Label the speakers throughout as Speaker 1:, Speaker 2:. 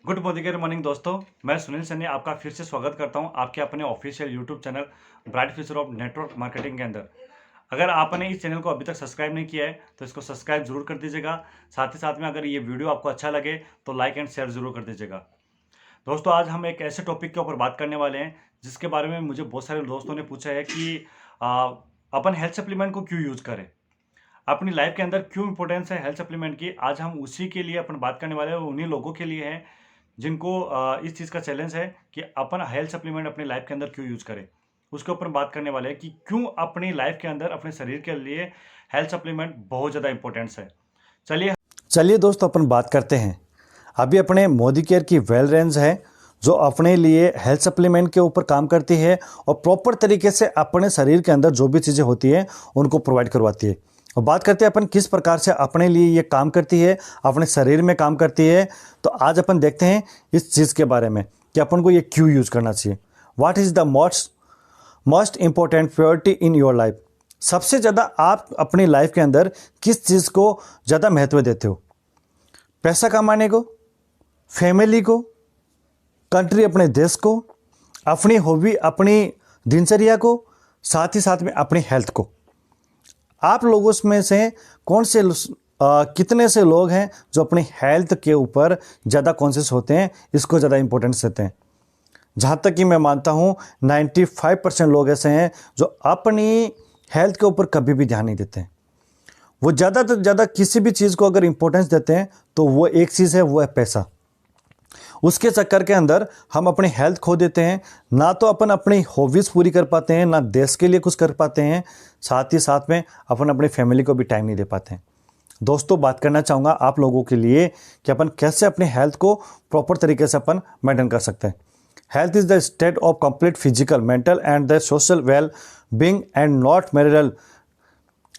Speaker 1: Good morning दोस्तों। मैं सुनील सन्नी आपका फिर से स्वागत करता हूं आपके अपने official YouTube channel bright future of network marketing के अंदर। अगर आपने इस चैनल को अभी तक सब्सक्राइब नहीं किया है तो इसको सब्सक्राइब जरूर कर दीजिएगा। साथ ही साथ में अगर ये वीडियो आपको अच्छा लगे तो लाइक एंड शेयर जरूर कर दीजिएगा। दोस्तों, आज हम एक ऐसे टॉपिक के ऊपर बात करने वाले हैं जिसके बारे में मुझे बहुत सारे दोस्तों ने पूछा है कि अपन हेल्थ सप्लीमेंट को क्यों यूज करें, अपनी लाइफ के अंदर क्यों इंपॉर्टेंस है हेल्थ सप्लीमेंट की। आज हम उसी के लिए अपन बात करने वाले हैं, उन्हीं लोगों के लिए हैं जिनको इस चीज़ का चैलेंज है कि अपन हेल्थ सप्लीमेंट अपनी लाइफ के अंदर क्यों यूज़ करें। उसके ऊपर बात करने वाले हैं कि क्यों अपनी लाइफ के अंदर अपने शरीर के लिए हेल्थ सप्लीमेंट बहुत ज़्यादा इंपॉर्टेंस है। चलिए
Speaker 2: चलिए दोस्तों, अपन बात करते हैं। अभी अपने मोदी केयर की वेल रेंज है जो अपने लिए हेल्थ सप्लीमेंट के ऊपर काम करती है और प्रॉपर तरीके से अपने शरीर के अंदर जो भी चीज़ें होती हैं उनको प्रोवाइड करवाती है। और बात करते हैं अपन किस प्रकार से अपने लिए ये काम करती है, अपने शरीर में काम करती है। तो आज अपन देखते हैं इस चीज़ के बारे में कि अपन को ये क्यों यूज़ करना चाहिए। What is the most important priority in your life. सबसे ज़्यादा आप अपनी लाइफ के अंदर किस चीज़ को ज़्यादा महत्व देते हो? पैसा कमाने को, फैमिली को, कंट्री अपने देश को, अपनी हॉबी, अपनी दिनचर्या को, साथ ही साथ में अपनी हेल्थ को। आप लोगों में से कौन से कितने से लोग हैं जो अपनी हेल्थ के ऊपर ज़्यादा कॉन्शियस होते हैं, इसको ज़्यादा इंपॉर्टेंस देते हैं? जहाँ तक कि मैं मानता हूँ 95% लोग ऐसे हैं जो अपनी हेल्थ के ऊपर कभी भी ध्यान नहीं देते हैं। वो ज़्यादा से ज़्यादा किसी भी चीज़ को अगर इंपॉर्टेंस देते हैं तो वो एक चीज़ है, वो है पैसा। उसके चक्कर के अंदर हम अपनी हेल्थ खो देते हैं। ना तो अपन अपनी हॉबीज़ पूरी कर पाते हैं, ना देश के लिए कुछ कर पाते हैं, साथ ही साथ में अपन अपनी फैमिली को भी टाइम नहीं दे पाते हैं। दोस्तों, बात करना चाहूँगा आप लोगों के लिए कि अपन कैसे अपनी हेल्थ को प्रॉपर तरीके से अपन मेंटेन कर सकते हैं। Health is the state of complete physical, mental and the social well being and not marital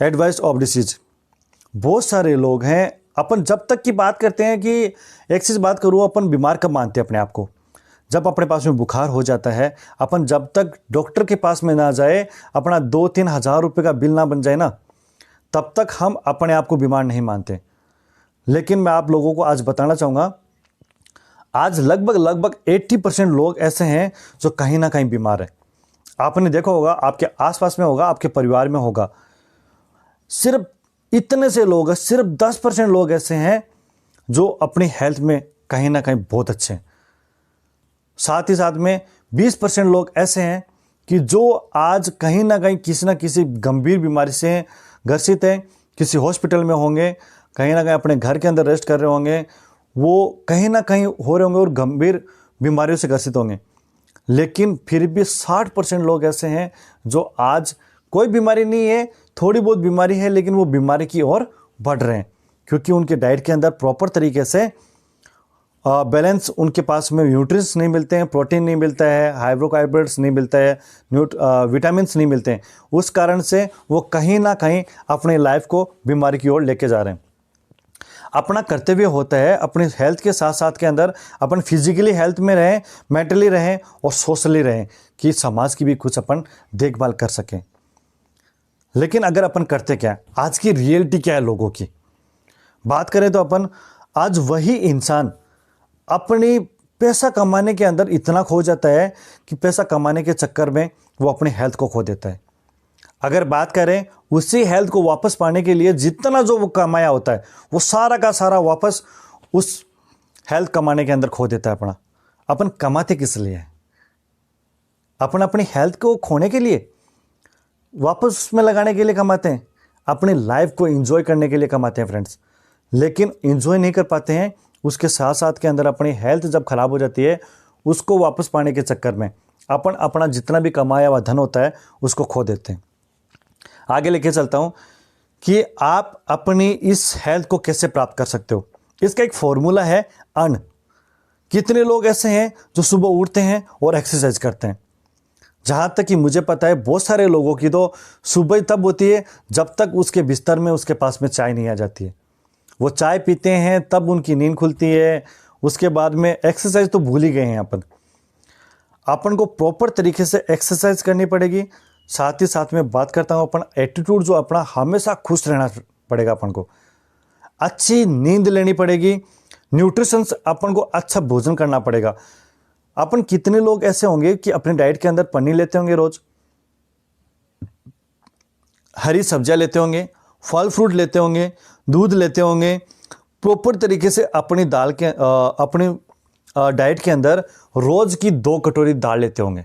Speaker 2: advice of disease. बहुत सारे लोग हैं, अपन जब तक की बात करते हैं कि एक चीज़ बात करूँ, अपन बीमार कब मानते हैं अपने आप को? जब अपने पास में बुखार हो जाता है। अपन जब तक डॉक्टर के पास में ना जाए, अपना 2-3 हज़ार रुपये का बिल ना बन जाए ना, तब तक हम अपने आप को बीमार नहीं मानते। लेकिन मैं आप लोगों को आज बताना चाहूँगा, आज लगभग 80% लोग ऐसे हैं जो कहीं ना कहीं बीमार हैं। आपने देखा होगा, आपके आसपास में होगा, आपके परिवार में होगा। सिर्फ इतने से लोग हैं, सिर्फ 10% लोग ऐसे हैं जो अपनी हेल्थ में कहीं ना कहीं बहुत अच्छे हैं। साथ ही साथ में 20% लोग ऐसे हैं कि जो आज कहीं ना कहीं किसी ना किसी गंभीर बीमारी से ग्रसित हैं, किसी हॉस्पिटल में होंगे, कहीं ना कहीं अपने घर के अंदर रेस्ट कर रहे होंगे, वो कहीं ना कहीं हो रहे होंगे और गंभीर बीमारियों से ग्रसित होंगे। लेकिन फिर भी 60% लोग ऐसे हैं जो आज कोई बीमारी नहीं है, थोड़ी बहुत बीमारी है, लेकिन वो बीमारी की ओर बढ़ रहे हैं क्योंकि उनके डाइट के अंदर प्रॉपर तरीके से बैलेंस, उनके पास में न्यूट्रिएंट्स नहीं मिलते हैं, प्रोटीन नहीं मिलता है, कार्बोहाइड्रेट्स नहीं मिलता है, विटामिन्स नहीं मिलते हैं। उस कारण से वो कहीं ना कहीं अपनी लाइफ को बीमारी की ओर लेके जा रहे हैं। अपना कर्तव्य होता है अपनी हेल्थ के साथ साथ के अंदर अपन फिजिकली हेल्थ में रहें, मेंटली रहें और सोशली रहें कि समाज की भी कुछ अपन देखभाल कर सकें। लेकिन अगर अपन करते क्या, आज की रियलिटी क्या है लोगों की बात करें तो अपन आज वही इंसान अपनी पैसा कमाने के अंदर इतना खो जाता है कि पैसा कमाने के चक्कर में वो अपनी हेल्थ को खो देता है। अगर बात करें उसी हेल्थ को वापस पाने के लिए जितना जो वो कमाया होता है वो सारा का सारा वापस उस हेल्थ कमाने के अंदर खो देता है अपना। अपन कमाते किस लिए हैं? अपन अपनी हेल्थ को खोने के लिए, वापस उसमें लगाने के लिए कमाते हैं, अपनी लाइफ को एंजॉय करने के लिए कमाते हैं फ्रेंड्स। लेकिन एंजॉय नहीं कर पाते हैं, उसके साथ साथ के अंदर अपनी हेल्थ जब खराब हो जाती है उसको वापस पाने के चक्कर में अपन अपना जितना भी कमाया हुआ धन होता है उसको खो देते हैं। आगे लेके चलता हूँ कि आप अपनी इस हेल्थ को कैसे प्राप्त कर सकते हो। इसका एक फॉर्मूला है अन्न। कितने लोग ऐसे हैं जो सुबह उठते हैं और एक्सरसाइज करते हैं? जहाँ तक कि मुझे पता है बहुत सारे लोगों की तो सुबह ही तब होती है जब तक उसके बिस्तर में उसके पास में चाय नहीं आ जाती है। वो चाय पीते हैं तब उनकी नींद खुलती है। उसके बाद में एक्सरसाइज तो भूल ही गए हैं अपन को प्रॉपर तरीके से एक्सरसाइज करनी पड़ेगी। साथ ही साथ में बात करता हूँ अपन एटीट्यूड जो अपना हमेशा खुश रहना पड़ेगा। अपन को अच्छी नींद लेनी पड़ेगी, न्यूट्रिशंस अपन को अच्छा भोजन करना पड़ेगा। अपन कितने लोग ऐसे होंगे कि अपने डाइट के अंदर पनीर लेते होंगे, रोज हरी सब्जियां लेते होंगे, फल फ्रूट लेते होंगे, दूध लेते होंगे, प्रॉपर तरीके से अपनी अपनी डाइट के अंदर रोज की 2 कटोरी दाल लेते होंगे।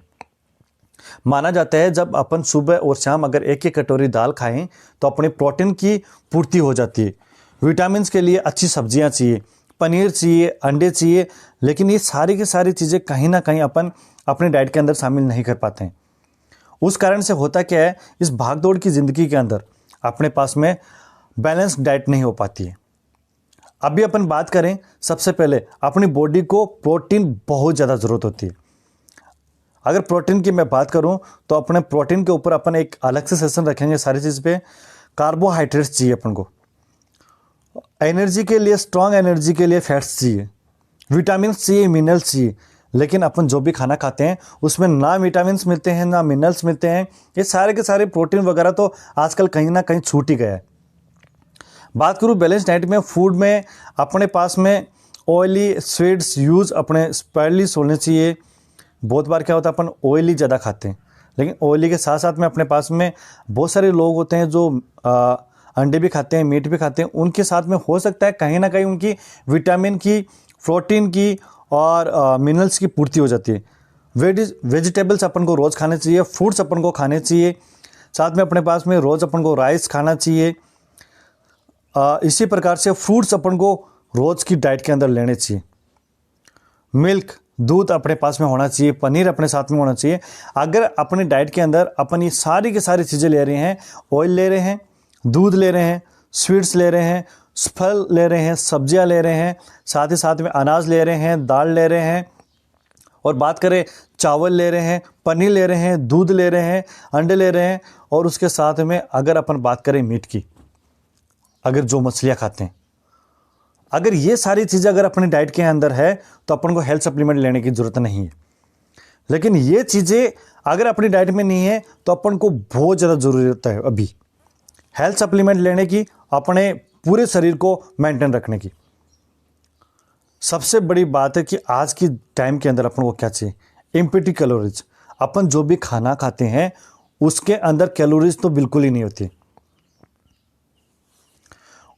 Speaker 2: माना जाता है जब अपन सुबह और शाम अगर 1-1 कटोरी दाल खाएं तो अपने प्रोटीन की पूर्ति हो जाती है। विटामिन के लिए अच्छी सब्जियां चाहिए, पनीर चाहिए, अंडे चाहिए, लेकिन ये सारी की सारी चीज़ें कहीं ना कहीं अपन अपने डाइट के अंदर शामिल नहीं कर पाते हैं। उस कारण से होता क्या है, इस भागदौड़ की ज़िंदगी के अंदर अपने पास में बैलेंस डाइट नहीं हो पाती है। अभी अपन बात करें, सबसे पहले अपनी बॉडी को प्रोटीन बहुत ज़्यादा ज़रूरत होती है। अगर प्रोटीन की मैं बात करूं तो अपने प्रोटीन के ऊपर अपन एक अलग से सेशन रखेंगे सारी चीज़ पे। कार्बोहाइड्रेट्स चाहिए अपन को, एनर्जी के लिए, स्ट्रांग एनर्जी के लिए फैट्स चाहिए, विटामिन चाहिए, मिनरल्स चाहिए। लेकिन अपन जो भी खाना खाते हैं उसमें ना विटामिन मिलते हैं ना मिनरल्स मिलते हैं। ये सारे के सारे प्रोटीन वगैरह तो आजकल कहीं ना कहीं छूट ही गया है। बात करूँ बैलेंस डाइट में, फूड में अपने पास में ऑयली स्वीट्स यूज़ अपने स्पेयरली होने चाहिए। बहुत बार क्या होता है, अपन ऑयली ज़्यादा खाते हैं, लेकिन ऑयली के साथ साथ में अपने पास में बहुत सारे लोग होते हैं जो अंडे भी खाते हैं, मीट भी खाते हैं। उनके साथ में हो सकता है कहीं ना कहीं उनकी विटामिन की, प्रोटीन की और मिनरल्स की पूर्ति हो जाती है। वेजिटेबल्स अपन को रोज़ खाने चाहिए, फ्रूट्स अपन को खाने चाहिए, साथ में अपने पास में रोज़ अपन को राइस खाना चाहिए। इसी प्रकार से फ्रूट्स अपन को रोज़ की डाइट के अंदर लेने चाहिए। मिल्क, दूध अपने पास में होना चाहिए, पनीर अपने साथ में होना चाहिए। अगर अपने डाइट के अंदर अपन ये सारी की सारी चीज़ें ले रहे हैं, ऑयल ले रहे हैं, दूध ले रहे हैं, स्वीट्स ले रहे हैं, फल ले रहे हैं, सब्जियां ले रहे हैं, साथ ही साथ में अनाज ले रहे हैं, दाल ले रहे हैं, और बात करें चावल ले रहे हैं, पनीर ले रहे हैं, दूध ले रहे हैं, अंडे ले रहे हैं, और उसके साथ में अगर अपन बात करें मीट की, अगर जो मछलियाँ खाते हैं, अगर ये सारी चीज़ें अगर अपने डाइट के अंदर है तो अपन को हेल्थ सप्लीमेंट लेने की ज़रूरत नहीं है। लेकिन ये चीज़ें अगर अपनी डाइट में नहीं है तो अपन को बहुत ज़्यादा ज़रूरत है अभी हेल्थ सप्लीमेंट लेने की, अपने पूरे शरीर को मेंटेन रखने की। सबसे बड़ी बात है कि आज की टाइम के अंदर अपन को क्या चाहिए, एम्प्टी कैलोरीज। अपन जो भी खाना खाते हैं उसके अंदर कैलोरीज तो बिल्कुल ही नहीं होती,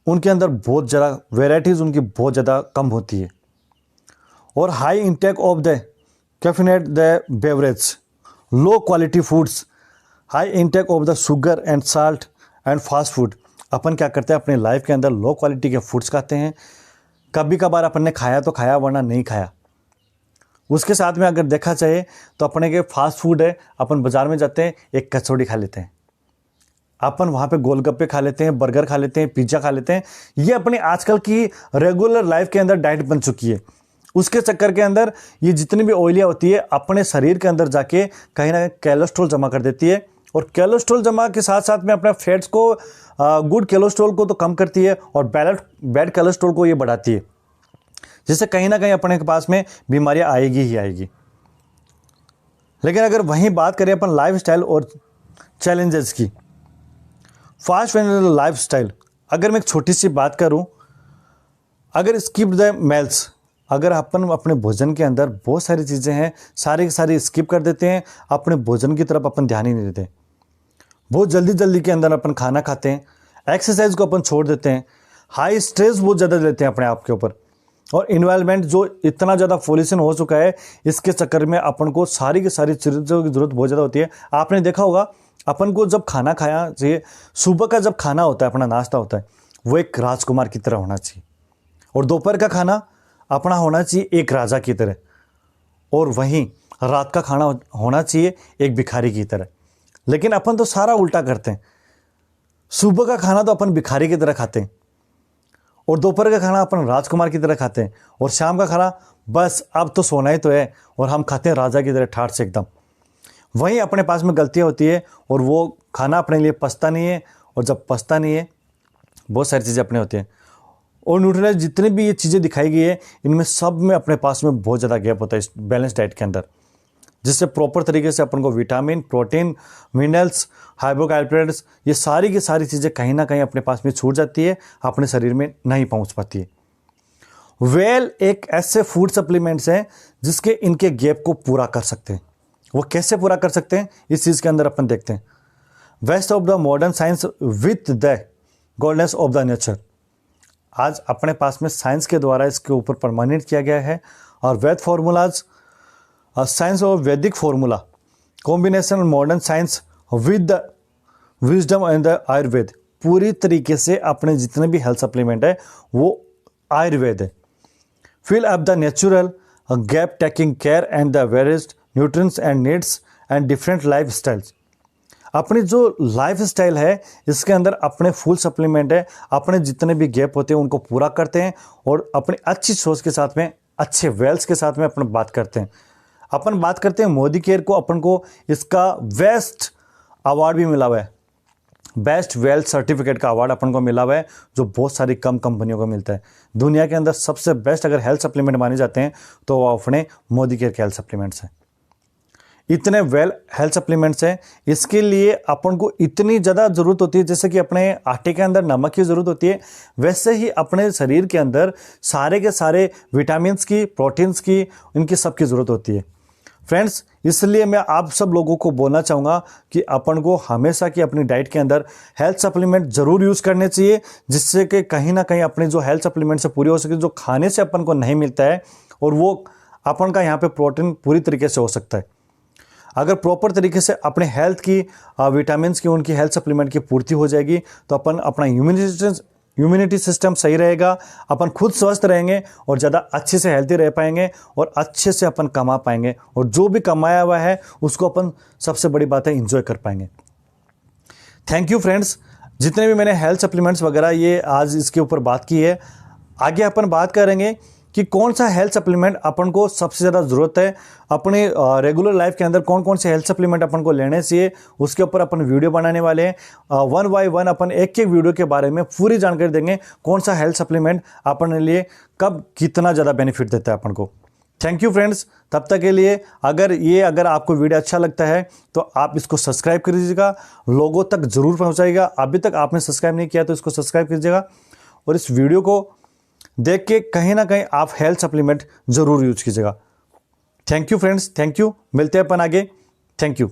Speaker 2: उनके अंदर बहुत ज़्यादा वेराइटीज़ उनकी बहुत ज़्यादा कम होती है। और high intake of the caffeinated the beverage, low quality foods, high intake of the sugar and salt and fast food. अपन क्या करते हैं अपने लाइफ के अंदर लो क्वालिटी के फूड्स खाते हैं। कभी कभार अपन ने खाया तो खाया, वरना नहीं खाया। उसके साथ में अगर देखा जाए तो अपने के फास्ट फूड है, अपन बाज़ार में जाते हैं, एक कचौड़ी खा लेते हैं, अपन वहाँ पे गोलगप्पे खा लेते हैं, बर्गर खा लेते हैं, पिज्ज़ा खा लेते हैं। ये अपनी आजकल की रेगुलर लाइफ के अंदर डाइट बन चुकी है। उसके चक्कर के अंदर ये जितनी भी ऑयलियाँ होती है अपने शरीर के अंदर जाके कहीं ना कहीं कोलेस्ट्रॉल जमा कर देती है, और कोलेस्ट्रॉल जमा के साथ साथ में अपना फैट्स को, गुड कोलेस्ट्रॉल को तो कम करती है और बैड कोलेस्ट्रॉल को ये बढ़ाती है, जिससे कहीं ना कहीं अपने के पास में बीमारियाँ आएगी ही आएगी। लेकिन अगर वहीं बात करें अपन लाइफ स्टाइल और चैलेंजेस की, फास्ट एंड लाइफ स्टाइल, अगर मैं एक छोटी सी बात करूं, अगर स्किप द मेल्स, अगर अपन अपने भोजन के अंदर बहुत सारी चीज़ें हैं, सारी की सारी स्किप कर देते हैं, अपने भोजन की तरफ अपन ध्यान ही नहीं देते, बहुत जल्दी के अंदर अपन खाना खाते हैं, एक्सरसाइज को अपन छोड़ देते हैं, हाई स्ट्रेस बहुत ज़्यादा लेते हैं अपने आप के ऊपर, और इन्वायरमेंट जो इतना ज़्यादा पॉल्यूशन हो चुका है, इसके चक्कर में अपन को सारी की सारी चीज़ों की ज़रूरत बहुत ज़्यादा होती है। आपने देखा होगा अपन को जब खाना खाया चाहिए, सुबह का जब खाना होता है, अपना नाश्ता होता है, वो एक राजकुमार की तरह होना चाहिए, और दोपहर का खाना अपना होना चाहिए एक राजा की तरह, और वहीं रात का खाना होना चाहिए एक भिखारी की तरह। लेकिन अपन तो सारा उल्टा करते हैं, सुबह का खाना तो अपन भिखारी की तरह खाते हैं, और दोपहर का खाना अपन राजकुमार की तरह खाते हैं, और शाम का खाना बस अब तो सोना ही तो है, और हम खाते हैं राजा की तरह ठाठ से एकदम। वहीं अपने पास में गलतियाँ होती है, और वो खाना अपने लिए पचता नहीं है, और जब पचता नहीं है बहुत सारी चीज़ें अपने होती हैं। और न्यूट्रिएंट्स जितने भी ये चीज़ें दिखाई गई है, इनमें सब में अपने पास में बहुत ज़्यादा गैप होता है इस बैलेंस डाइट के अंदर, जिससे प्रॉपर तरीके से अपन को विटामिन, प्रोटीन, मिनरल्स, कार्बोहाइड्रेट्स, ये सारी की सारी चीज़ें कहीं ना कहीं अपने पास में छूट जाती है, अपने शरीर में नहीं पहुंच पाती है। वेल एक ऐसे फूड सप्लीमेंट्स हैं जिसके इनके गैप को पूरा कर सकते हैं। वो कैसे पूरा कर सकते हैं इस चीज़ के अंदर अपन देखते हैं। Best of the modern science with the goodness of the nature. आज अपने पास में साइंस के द्वारा इसके ऊपर प्रमाणित किया गया है। और वैद फार्मूलाज, साइंस ऑफ वैदिक formula, combination modern science with the wisdom and the Ayurveda. पूरी तरीके से अपने जितने भी हेल्थ सप्लीमेंट है वो आयुर्वेद है। Fill up the natural gap taking care and the various nutrients and needs and different lifestyles. अपनी जो लाइफ स्टाइल है इसके अंदर अपने फुल सप्लीमेंट है, अपने जितने भी गैप होते हैं उनको पूरा करते हैं और अपनी अच्छी सोच के साथ में, अच्छे वेल्स के साथ में अपन बात करते हैं। अपन बात करते हैं मोदी केयर को, अपन को इसका बेस्ट अवार्ड भी मिला हुआ है। बेस्ट वेल्थ सर्टिफिकेट का अवार्ड अपन को मिला हुआ है, जो बहुत सारी कम कंपनियों को मिलता है। दुनिया के अंदर सबसे बेस्ट अगर हेल्थ सप्लीमेंट माने जाते हैं तो वो अपने मोदी केयर के हेल्थ सप्लीमेंट्स हैं। इतने वेल हेल्थ सप्लीमेंट्स हैं, इसके लिए अपन को इतनी ज़्यादा ज़रूरत होती है। जैसे कि अपने आटे के अंदर नमक की ज़रूरत होती है, वैसे ही अपने शरीर के अंदर सारे के सारे विटामिन्स की, प्रोटीन्स की, इनकी सबकी ज़रूरत होती है। फ्रेंड्स, इसलिए मैं आप सब लोगों को बोलना चाहूँगा कि अपन को हमेशा की अपनी डाइट के अंदर हेल्थ सप्लीमेंट ज़रूर यूज़ करने चाहिए, जिससे कि कहीं ना कहीं अपने जो हेल्थ सप्लीमेंट से पूरी हो सके, जो खाने से अपन को नहीं मिलता है, और वो अपन का यहाँ पे प्रोटीन पूरी तरीके से हो सकता है। अगर प्रॉपर तरीके से अपने हेल्थ की, विटामिन्स की, उनकी हेल्थ सप्लीमेंट की पूर्ति हो जाएगी तो अपन अपना इम्यूनिटी सिस्टम सही रहेगा, अपन खुद स्वस्थ रहेंगे और ज़्यादा अच्छे से हेल्थी रह पाएंगे और अच्छे से अपन कमा पाएंगे, और जो भी कमाया हुआ है उसको अपन, सबसे बड़ी बात है, इंजॉय कर पाएंगे। थैंक यू फ्रेंड्स, जितने भी मैंने हेल्थ सप्लीमेंट्स वगैरह ये आज इसके ऊपर बात की है। आगे अपन बात करेंगे कि कौन सा हेल्थ सप्लीमेंट अपन को सबसे ज़्यादा ज़रूरत है, अपने रेगुलर लाइफ के अंदर कौन कौन से हेल्थ सप्लीमेंट अपन को लेने चाहिए, उसके ऊपर अपन वीडियो बनाने वाले हैं। वन बाय वन अपन एक एक वीडियो के बारे में पूरी जानकारी देंगे, कौन सा हेल्थ सप्लीमेंट अपन के लिए कब कितना ज़्यादा बेनिफिट देता है अपन को। थैंक यू फ्रेंड्स, तब तक के लिए अगर आपको वीडियो अच्छा लगता है तो आप इसको सब्सक्राइब कर दीजिएगा, लोगों तक ज़रूर पहुँचाइएगा। अभी तक आपने सब्सक्राइब नहीं किया तो इसको सब्सक्राइब कीजिएगा, और इस वीडियो को देख के कहीं ना कहीं आप हेल्थ सप्लीमेंट जरूर यूज कीजिएगा। Thank you friends, thank you. मिलते हैं अपन आगे। Thank you.